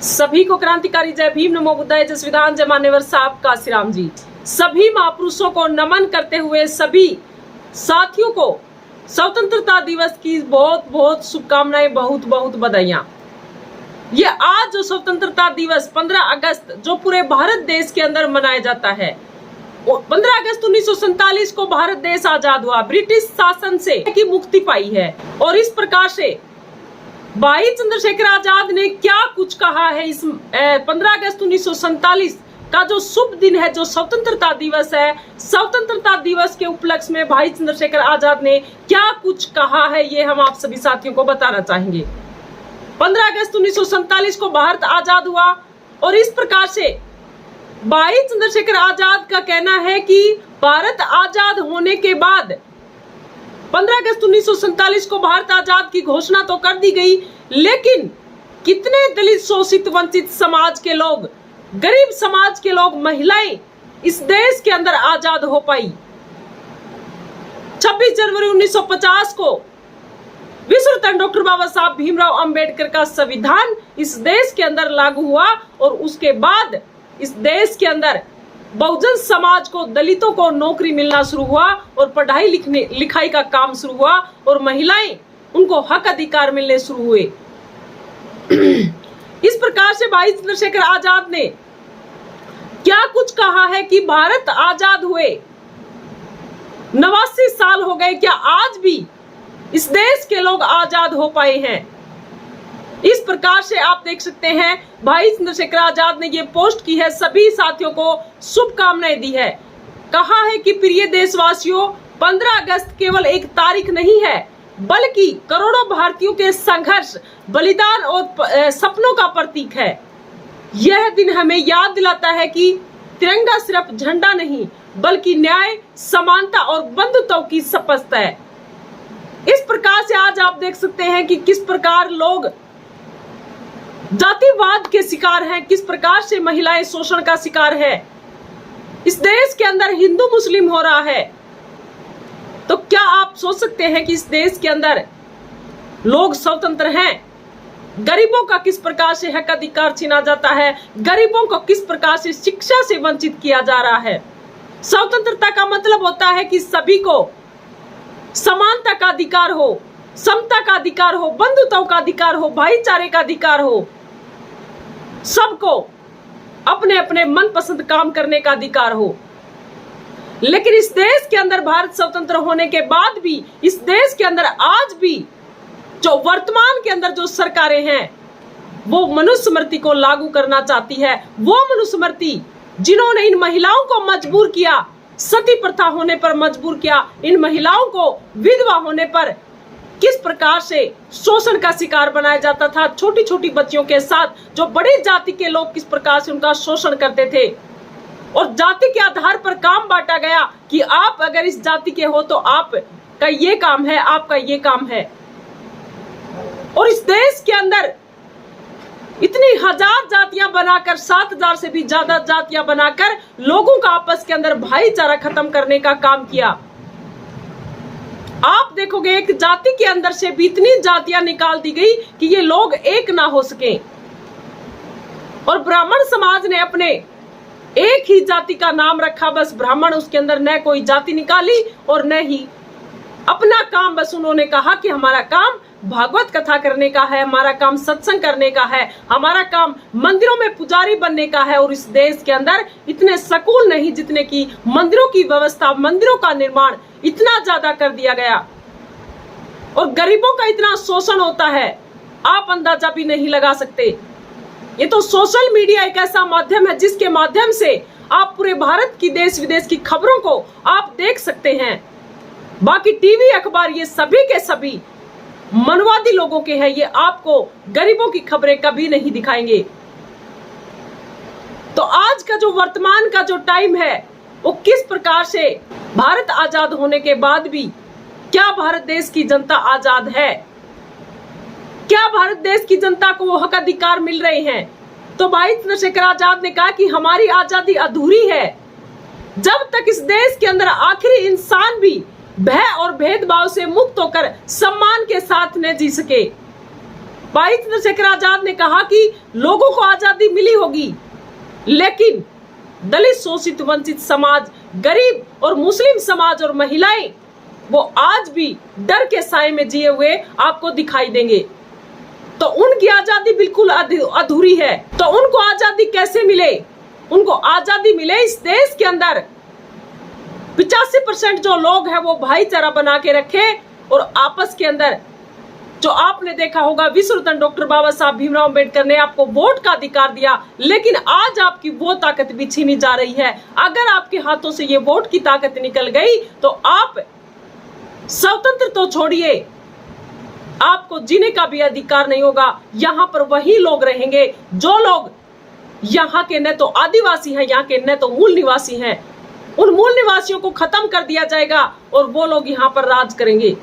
सभी को क्रांतिकारी जय भीम, नमो बुद्धाय, जय संविधान, जय मान्यवर साहब काशी राम जी। सभी महापुरुषों को नमन करते हुए सभी साथियों को स्वतंत्रता दिवस की बहुत बहुत शुभकामनाएं, बहुत बहुत बधाइयां। ये आज जो स्वतंत्रता दिवस 15 अगस्त जो पूरे भारत देश के अंदर मनाया जाता है, 15 अगस्त 1947 को भारत देश आजाद हुआ, ब्रिटिश शासन से की मुक्ति पाई है। और इस प्रकार से भाई चंद्रशेखर आजाद ने क्या कुछ कहा है इस 15 अगस्त 1947 का जो शुभ दिन है, जो स्वतंत्रता दिवस है, स्वतंत्रता दिवस के उपलक्ष्य में भाई चंद्रशेखर आजाद ने क्या कुछ कहा है, ये हम आप सभी साथियों को बताना चाहेंगे। 15 अगस्त 1947 को भारत आजाद हुआ और इस प्रकार से भाई चंद्रशेखर आजाद का कहना है कि भारत आजाद होने के बाद 15 अगस्त 1947 को भारत आजाद की घोषणा तो कर दी गई, लेकिन कितने दलित, शोषित, वंचित समाज के लोग, गरीब समाज के लोग, महिलाएं इस देश के अंदर आजाद हो पाई। 26 जनवरी 1950 को विश्व रत्न डॉक्टर बाबा साहब भीमराव अंबेडकर का संविधान इस देश के अंदर लागू हुआ और उसके बाद इस देश के अंदर बहुजन समाज को, दलितों को नौकरी मिलना शुरू हुआ और पढ़ाई लिखाई का काम शुरू हुआ और महिलाएं, उनको हक अधिकार मिलने शुरू हुए। इस प्रकार से भाई चंद्रशेखर आजाद ने क्या कुछ कहा है कि भारत आजाद हुए 89 साल हो गए, क्या आज भी इस देश के लोग आजाद हो पाए हैं? इस प्रकार से आप देख सकते हैं भाई चंद्रशेखर आजाद ने ये पोस्ट की है, सभी साथियों को शुभकामनाएं दी है। कहा है कि प्रिय देशवासियों, 15 अगस्त केवल एक तारीख नहीं है, बल्कि करोड़ों भारतीयों के संघर्ष, बलिदान और सपनों का प्रतीक है। यह दिन हमें याद दिलाता है कि तिरंगा सिर्फ झंडा नहीं, बल्कि न्याय, समानता और बंधुत्व की शपथ है। इस प्रकार से आज आप देख सकते हैं कि किस प्रकार लोग जातिवाद के शिकार हैं, किस प्रकार से महिलाएं शोषण का शिकार है। इस देश के अंदर हिंदू मुस्लिम हो रहा है, तो क्या आप सोच सकते हैं कि इस देश के अंदर लोग स्वतंत्र हैं? गरीबों का किस प्रकार से हक अधिकार छीना जाता है, गरीबों को किस प्रकार से शिक्षा से वंचित किया जा रहा है। स्वतंत्रता का मतलब होता है कि सभी को समानता का अधिकार हो, समता का अधिकार हो, बंधुत्व का अधिकार हो, भाईचारे का अधिकार हो, सबको अपने अपने मनपसंद काम करने का अधिकार हो। लेकिन इस देश के अंदर भारत स्वतंत्र होने के बाद भी इस देश के अंदर आज भी जो वर्तमान के अंदर जो सरकारें हैं, वो मनुस्मृति को लागू करना चाहती है। वो मनुस्मृति जिन्होंने इन महिलाओं को मजबूर किया, सती प्रथा होने पर मजबूर किया, इन महिलाओं को विधवा होने पर किस प्रकार से शोषण का शिकार बनाया जाता था, छोटी छोटी बच्चियों के साथ जो बड़ी जाति के लोग किस प्रकार से उनका शोषण करते थे और जाति के आधार पर काम बांटा गया कि आप अगर इस जाति के हो तो आप का ये काम है, आपका ये काम है। और इस देश के अंदर इतनी हजार जातियां बनाकर, 7000 से भी ज्यादा जातियां बनाकर लोगों का आपस के अंदर भाईचारा खत्म करने का काम किया। आप देखोगे एक जाति के अंदर से भी इतनी जातियां निकाल दी गई कि ये लोग एक ना हो सके। और ब्राह्मण समाज ने अपने एक ही जाति का नाम रखा, बस ब्राह्मण, उसके अंदर न कोई जाति निकाली और न ही अपना काम, बस उन्होंने कहा कि हमारा काम भागवत कथा करने का है, हमारा काम सत्संग करने का है, हमारा काम मंदिरों में पुजारी बनने का है। और इस देश के अंदर इतने स्कूल नहीं जितने की मंदिरों की व्यवस्था, मंदिरों का निर्माण इतना ज्यादा कर दिया गया और गरीबों का इतना शोषण होता है, आप अंदाजा भी नहीं लगा सकते। ये तो सोशल मीडिया एक ऐसा माध्यम है जिसके माध्यम से आप पूरे भारत की, देश विदेश की खबरों को आप देख सकते हैं। बाकी टीवी, अखबार, ये सभी के सभी मनवादी लोगों के हैं, ये आपको गरीबों की खबरें कभी नहीं दिखाएंगे। तो आज का जो वर्तमान का जो टाइम है, वो किस प्रकार से भारत आजाद होने के बाद भी क्या भारत देश की जनता आजाद है? क्या भारत देश की जनता को वो हक अधिकार मिल रहे हैं? तो भाई चंद्रशेखर आजाद ने कहा कि हमारी आजादी अधूरी है जब तक इस देश के अंदर आखिरी इंसान भी भय और भेदभाव से मुक्त होकर सम्मान के साथ न जी सके। भाई चंद्रशेखर आजाद ने कहा कि लोगों को आजादी मिली होगी, लेकिन दलित, शोषित, वंचित समाज, गरीब और मुस्लिम समाज और महिलाएं वो आज भी डर के साए में जिए हुए आपको दिखाई देंगे। तो उनकी आजादी बिल्कुल अधूरी है। तो उनको आजादी कैसे मिले? उनको आजादी मिले इस देश के अंदर 85% जो लोग हैं वो भाईचारा बना के रखे और आपस के अंदर, जो आपने देखा होगा विश्व रत्न डॉक्टर बाबा साहब भीमराव अंबेडकर ने आपको वोट का अधिकार दिया, लेकिन आज आपकी वो ताकत भी छीनी जा रही है। अगर आपके हाथों से ये वोट की ताकत निकल गई तो आप स्वतंत्र तो छोड़िए, आपको जीने का भी अधिकार नहीं होगा। यहाँ पर वही लोग रहेंगे जो लोग यहाँ के न तो आदिवासी हैं, यहाँ के न तो मूल निवासी हैं। उन मूल निवासियों को खत्म कर दिया जाएगा और वो लोग यहाँ पर राज करेंगे।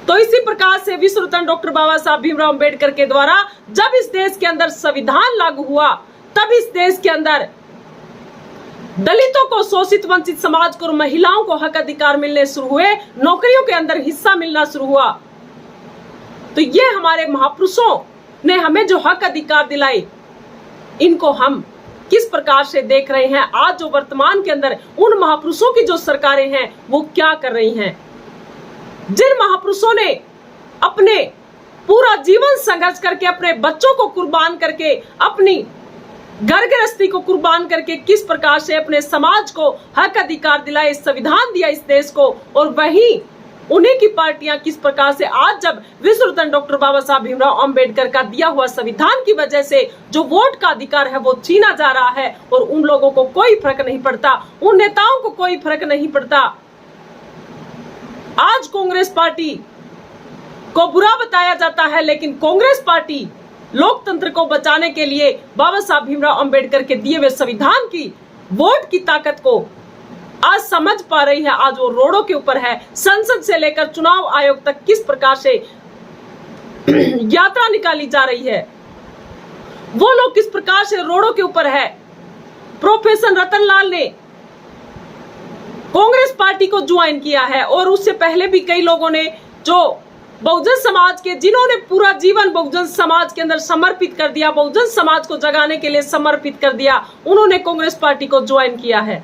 तो इसी प्रकार से विश्व रत्न डॉक्टर बाबा साहब भीमराव अंबेडकर के द्वारा जब इस देश के अंदर संविधान लागू हुआ, तब इस देश के अंदर दलितों को, शोषित वंचित समाज को और महिलाओं को हक अधिकार मिलने शुरू हुए, नौकरियों के अंदर हिस्सा मिलना शुरू हुआ। तो ये हमारे महापुरुषों ने हमें जो हक अधिकार दिलाए, इनको हम किस प्रकार से देख रहे हैं। आज जो वर्तमान के अंदर उन महापुरुषों की जो सरकारें हैं वो क्या कर रही हैं। जिन महापुरुषों ने अपने पूरा जीवन संघर्ष करके, अपने बच्चों को कुर्बान करके, अपनी घर गृहस्थी को कुर्बान करके किस प्रकार से अपने समाज को हक अधिकार दिलाए, संविधान दिया इस देश को, और वहीं उन्हीं की पार्टियां किस प्रकार से आज जब विश्व रत्न डॉक्टर बाबा साहब भीमराव अंबेडकर का दिया हुआ संविधान की वजह से जो वोट का अधिकार है वो छीना जा रहा है, और उन लोगों को कोई फर्क नहीं पड़ता, उन नेताओं को कोई फर्क नहीं पड़ता। आज कांग्रेस पार्टी को बुरा बताया जाता है, लेकिन कांग्रेस पार्टी लोकतंत्र को बचाने के लिए बाबा साहब भीमराव अंबेडकर के दिए हुए संविधान की वोट की ताकत को आज समझ पा रही है। आज वो रोडों के ऊपर है, संसद से लेकर चुनाव आयोग तक किस प्रकार से यात्रा निकाली जा रही है, वो लोग किस प्रकार से रोडों के ऊपर है। प्रोफेसर रतनलाल ने कांग्रेस पार्टी को ज्वाइन किया है, और उससे पहले भी कई लोगों ने जो बहुजन समाज के, जिन्होंने पूरा जीवन बहुजन समाज के अंदर समर्पित कर दिया, बहुजन समाज को जगाने के लिए समर्पित कर दिया, उन्होंने कांग्रेस पार्टी को ज्वाइन किया है।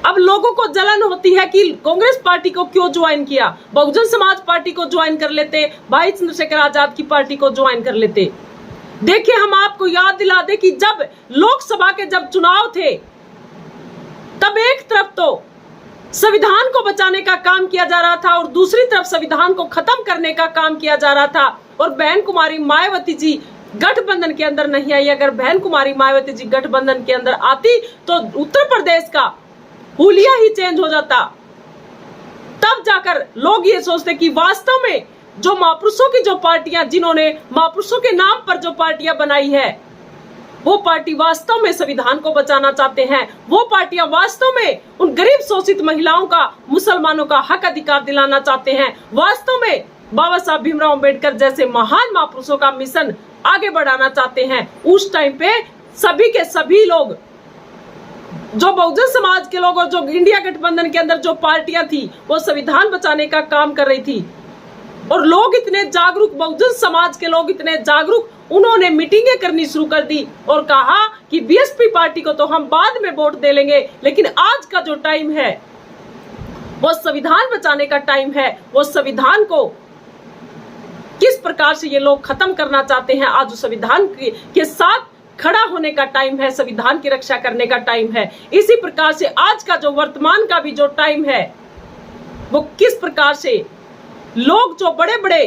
अब लोगों को जलन होती है कि कांग्रेस पार्टी को क्यों ज्वाइन किया, बहुजन समाज पार्टी को ज्वाइन कर लेते, भाई चंद्रशेखर आजाद की पार्टी को ज्वाइन कर लेते। देखिए, हम आपको याद दिला दे कि जब लोकसभा के जब चुनाव थे, तब एक तरफ तो संविधान को बचाने का काम किया जा रहा था और दूसरी तरफ संविधान को खत्म करने का काम किया जा रहा था, और बहन कुमारी मायावती जी गठबंधन के अंदर नहीं आई। अगर बहन कुमारी मायावती जी गठबंधन के अंदर आती तो उत्तर प्रदेश का हुलिया ही चेंज हो जाता। तब जाकर लोग ये सोचते कि वास्तव में जो महापुरुषों की जो पार्टियां, जिन्होंने महापुरुषों के नाम पर जो पार्टियां बनाई है, वो पार्टी वास्तव में संविधान को बचाना चाहते हैं। वो पार्टियां वास्तव में उन गरीब शोषित महिलाओं का, मुसलमानों का हक अधिकार दिलाना चाहते हैं। वास्तव में बाबा साहब भीमराव अंबेडकर जैसे महान महापुरुषों का मिशन आगे बढ़ाना चाहते हैं। उस टाइम पे सभी के सभी लोग, जो बहुजन समाज के लोग और जो इंडिया गठबंधन के अंदर जो पार्टियां थी, वो संविधान बचाने का काम कर रही थी। और लोग इतने जागरूक, बहुजन समाज के लोग इतने जागरूक, उन्होंने मीटिंगें करनी शुरू कर दी और कहा कि बीएसपी पार्टी को तो हम बाद में वोट दे लेंगे, लेकिन आज का जो टाइम है वो संविधान बचाने का टाइम है। वो संविधान को किस प्रकार से ये लोग खत्म करना चाहते हैं, आज संविधान के साथ खड़ा होने का टाइम है, संविधान की रक्षा करने का टाइम है। इसी प्रकार से आज का जो वर्तमान का भी जो टाइम है, वो किस प्रकार से लोग जो बड़े बड़े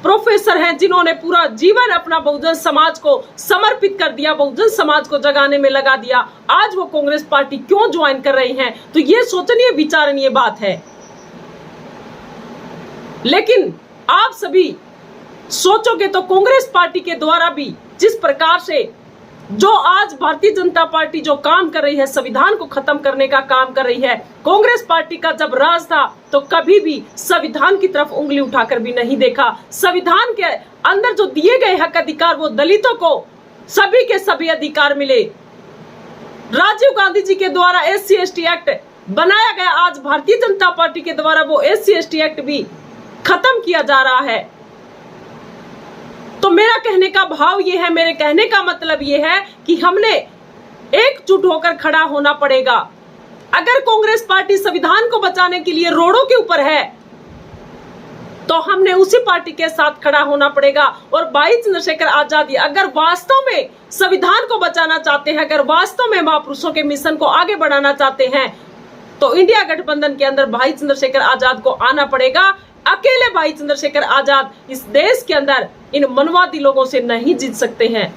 प्रोफेसर हैं, जिन्होंने पूरा जीवन अपना बहुजन समाज को समर्पित कर दिया, बहुजन समाज को जगाने में लगा दिया, आज वो कांग्रेस पार्टी क्यों ज्वाइन कर रही हैं। तो ये सोचनीय, विचारणीय बात है। लेकिन आप सभी सोचोगे तो कांग्रेस पार्टी के द्वारा भी जिस प्रकार से जो आज भारतीय जनता पार्टी जो काम कर रही है, संविधान को खत्म करने का काम कर रही है, कांग्रेस पार्टी का जब राज था तो कभी भी संविधान की तरफ उंगली उठाकर भी नहीं देखा। संविधान के अंदर जो दिए गए हक अधिकार, वो दलितों को सभी के सभी अधिकार मिले। राजीव गांधी जी के द्वारा SC/ST एक्ट बनाया गया, आज भारतीय जनता पार्टी के द्वारा वो SC/ST एक्ट भी खत्म किया जा रहा है। तो मेरा कहने का भाव ये है, मेरे कहने का मतलब ये है कि हमने एकजुट होकर खड़ा होना पड़ेगा। अगर कांग्रेस पार्टी संविधान को बचाने के लिए रोडों के ऊपर है तो हमने उसी पार्टी के साथ खड़ा होना पड़ेगा। और भाई चंद्रशेखर आजाद अगर वास्तव में संविधान को बचाना चाहते हैं, अगर वास्तव में महापुरुषों के मिशन को आगे बढ़ाना चाहते हैं, तो इंडिया गठबंधन के अंदर भाई चंद्रशेखर आजाद को आना पड़ेगा। अकेले भाई चंद्रशेखर आजाद इस देश के अंदर इन मनवादी लोगों से नहीं जीत सकते हैं।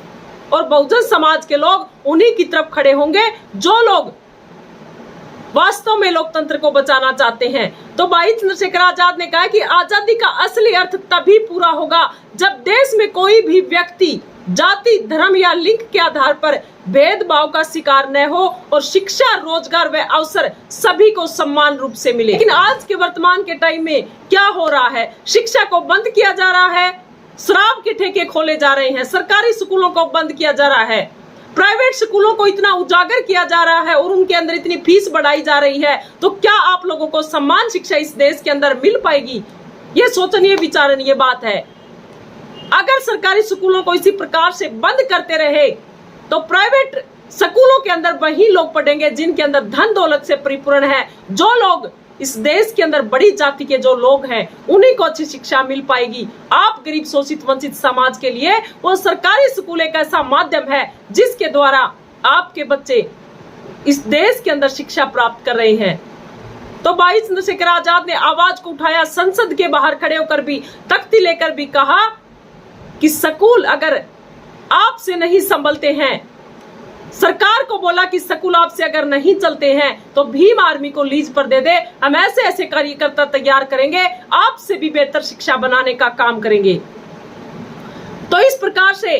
और बहुजन समाज के लोग उन्हीं की तरफ खड़े होंगे जो लोग वास्तव में लोकतंत्र को बचाना चाहते हैं। तो भाई चंद्रशेखर आजाद ने कहा कि आजादी का असली अर्थ तभी पूरा होगा जब देश में कोई भी व्यक्ति जाति, धर्म या लिंग के आधार पर भेदभाव का शिकार न हो और शिक्षा, रोजगार व अवसर सभी को समान रूप से मिले। लेकिन आज के वर्तमान के टाइम में क्या हो रहा है? शिक्षा को बंद किया जा रहा है, शराब के ठेके खोले जा रहे हैं, सरकारी स्कूलों को बंद किया जा रहा है, प्राइवेट स्कूलों को इतना उजागर किया जा रहा है और उनके अंदर इतनी फीस बढ़ाई जा रही है। तो क्या आप लोगों को समान शिक्षा इस देश के अंदर मिल पाएगी? ये सोचनीय विचारणीय बात है। अगर सरकारी स्कूलों को इसी प्रकार से बंद करते रहे तो प्राइवेट स्कूलों के अंदर वही लोग पढ़ेंगे जिनके अंदर धन दौलत से परिपूर्ण है। जो लोग इस देश के अंदर बड़ी जाति के जो लोग हैं उन्हीं को अच्छी शिक्षा मिल पाएगी। आप गरीब, शोषित, वंचित समाज के लिए वो सरकारी स्कूल एक ऐसा माध्यम है जिसके द्वारा आपके बच्चे इस देश के अंदर शिक्षा प्राप्त कर रहे हैं। तो भाई चंद्रशेखर आजाद ने आवाज को उठाया, संसद के बाहर खड़े होकर भी, तख्ती लेकर भी कहा कि स्कूल अगर आपसे नहीं संभलते हैं, सरकार को बोला कि स्कूल आपसे अगर नहीं चलते हैं तो भीम आर्मी को लीज पर दे दे, हम ऐसे ऐसे कार्यकर्ता तैयार करेंगे, आपसे भी बेहतर शिक्षा बनाने का काम करेंगे। तो इस प्रकार से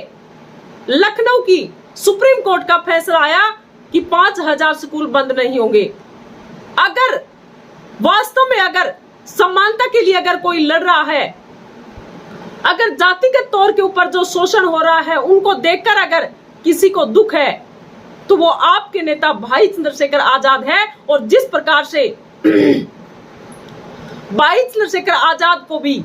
लखनऊ की सुप्रीम कोर्ट का फैसला आया कि 5000 स्कूल बंद नहीं होंगे। अगर वास्तव में अगर समानता के लिए अगर कोई लड़ रहा है, अगर जातिगत तौर के ऊपर जो शोषण हो रहा है उनको देखकर अगर किसी को दुख है तो वो आपके नेता भाई चंद्रशेखर आजाद है। और जिस प्रकार से भाई चंद्रशेखर आजाद को भी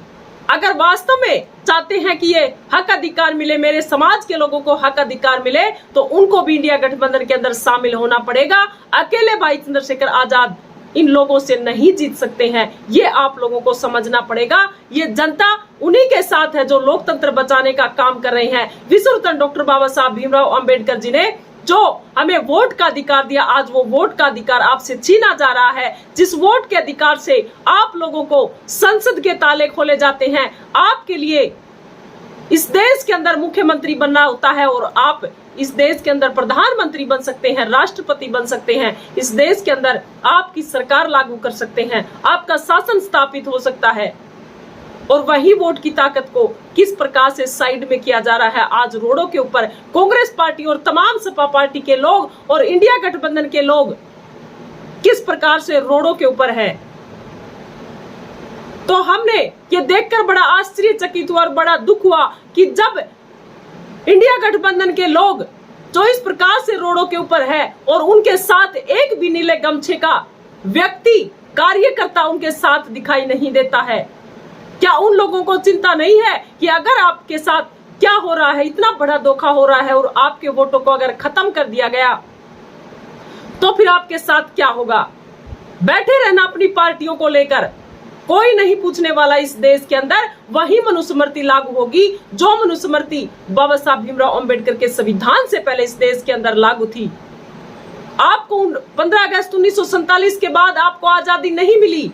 अगर वास्तव में चाहते हैं कि ये हक अधिकार मिले, मेरे समाज के लोगों को हक अधिकार मिले, तो उनको भी इंडिया गठबंधन के अंदर शामिल होना पड़ेगा। अकेले भाई चंद्रशेखर आजाद इन लोगों से नहीं जीत सकते हैं, ये आप लोगों को समझना पड़ेगा। ये जनता उन्हीं के साथ है जो लोकतंत्र बचाने का काम कर रहे हैं। विश्व रत्न डॉक्टर बाबा साहब भीमराव अंबेडकर जी ने जो हमें वोट का अधिकार दिया, आज वो वोट का अधिकार आपसे छीना जा रहा है। जिस वोट के अधिकार से आप लोगों को संसद के ताले खोले जाते हैं, आपके लिए इस देश के अंदर मुख्यमंत्री बनना होता है और आप इस देश के अंदर प्रधानमंत्री बन सकते हैं, राष्ट्रपति बन सकते हैं, इस देश के अंदर आपकी सरकार लागू कर सकते हैं, आपका शासन स्थापित हो सकता है। और वही वोट की ताकत को किस प्रकार से साइड में किया जा रहा है। आज रोडों के ऊपर कांग्रेस पार्टी और तमाम सपा पार्टी के लोग और इंडिया गठबंधन के लोग किस प्रकार से रोडों के ऊपर है। तो हमने ये देखकर बड़ा आश्चर्यचकित हुआ और बड़ा दुख हुआ कि जब इंडिया गठबंधन के लोग जो इस प्रकार से रोडों के ऊपर है और उनके साथ एक भी नीले गमछे का व्यक्ति, कार्यकर्ता उनके साथ दिखाई नहीं देता है। क्या उन लोगों को चिंता नहीं है कि अगर आपके साथ क्या हो रहा है, इतना बड़ा धोखा हो रहा है और आपके वोटों को अगर खत्म कर दिया गया तो फिर आपके साथ क्या होगा? बैठे रहना अपनी पार्टियों को लेकर, कोई नहीं पूछने वाला। इस देश के अंदर वही मनुस्मृति लागू होगी जो मनुस्मृति बाबा साहब भीमराव अंबेडकर के संविधान से पहले इस देश के अंदर लागू थी। आपको 15 अगस्त 1947 के बाद आपको आजादी नहीं मिली,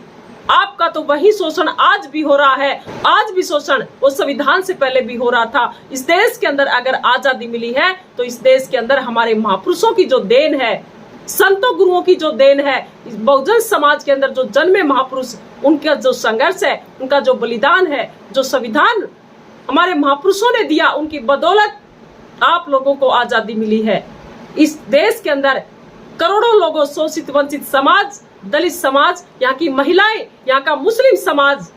आपका तो वही शोषण आज भी हो रहा है। आज भी शोषण वो संविधान से पहले भी हो रहा था। इस देश के अंदर अगर आजादी मिली है तो इस देश के अंदर हमारे महापुरुषों की जो देन है, संतों गुरुओं की जो देन है, इस बहुजन समाज के अंदर जो जन्मे महापुरुष, उनका जो संघर्ष है, उनका जो बलिदान है, जो संविधान हमारे महापुरुषों ने दिया, उनकी बदौलत आप लोगों को आजादी मिली है। इस देश के अंदर करोड़ों लोगों, शोषित वंचित समाज, दलित समाज, यहाँ की महिलाएं, यहाँ का मुस्लिम समाज,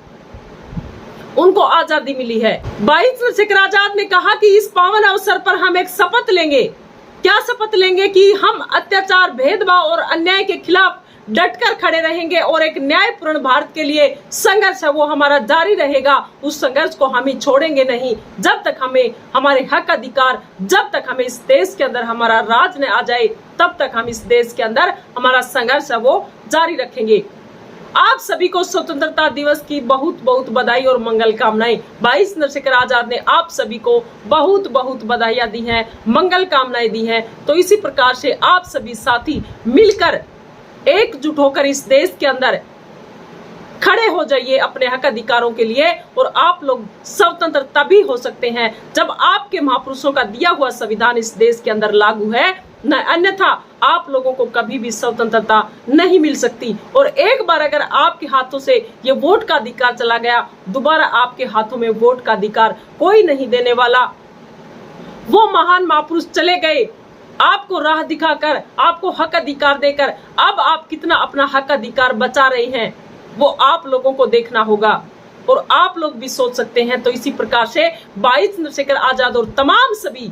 उनको आजादी मिली है। भाई चंद्रशेखर आजाद ने कहा कि इस पावन अवसर पर हम एक शपथ लेंगे। क्या शपथ लेंगे? कि हम अत्याचार, भेदभाव और अन्याय के खिलाफ डटकर खड़े रहेंगे और एक न्यायपूर्ण भारत के लिए संघर्ष है वो हमारा जारी रहेगा। उस संघर्ष को हम ही छोड़ेंगे नहीं। जब तक हमें हमारे हक अधिकार, जब तक हमें इस देश के अंदर हमारा राज न आ जाए, तब तक हम इस देश के अंदर हमारा संघर्ष है वो जारी रखेंगे। आप सभी को स्वतंत्रता दिवस की बहुत बहुत बधाई और मंगल कामनाएं। 22 चंद्रशेखर आजाद ने आप सभी को बहुत बहुत बधाइयां दी हैं, मंगल कामनाएं दी हैं। तो इसी प्रकार से आप सभी साथी मिलकर एकजुट होकर इस देश के अंदर खड़े हो जाइए अपने हक अधिकारों के लिए। और आप लोग स्वतंत्र तभी हो सकते हैं जब आपके महापुरुषों का दिया हुआ संविधान इस देश के अंदर लागू है, न अन्यथा आप लोगों को कभी भी स्वतंत्रता नहीं मिल सकती। और एक बार अगर आपके हाथों से ये वोट का अधिकार चला गया, दोबारा आपके हाथों में वोट का अधिकार कोई नहीं देने वाला। वो महान महापुरुष चले गए आपको राह दिखाकर, आपको हक अधिकार देकर। अब आप कितना अपना हक अधिकार बचा रहे हैं वो आप लोगों को देखना होगा और आप लोग भी सोच सकते हैं। तो इसी प्रकार से 22 चंद्रशेखर आजाद और तमाम सभी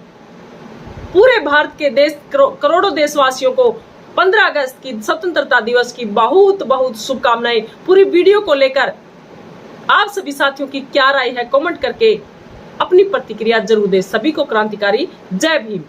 पूरे भारत के देश करोड़ों देशवासियों को 15 अगस्त की स्वतंत्रता दिवस की बहुत बहुत शुभकामनाएं। पूरी वीडियो को लेकर आप सभी साथियों की क्या राय है, कमेंट करके अपनी प्रतिक्रिया जरूर दें। सभी को क्रांतिकारी जय भीम।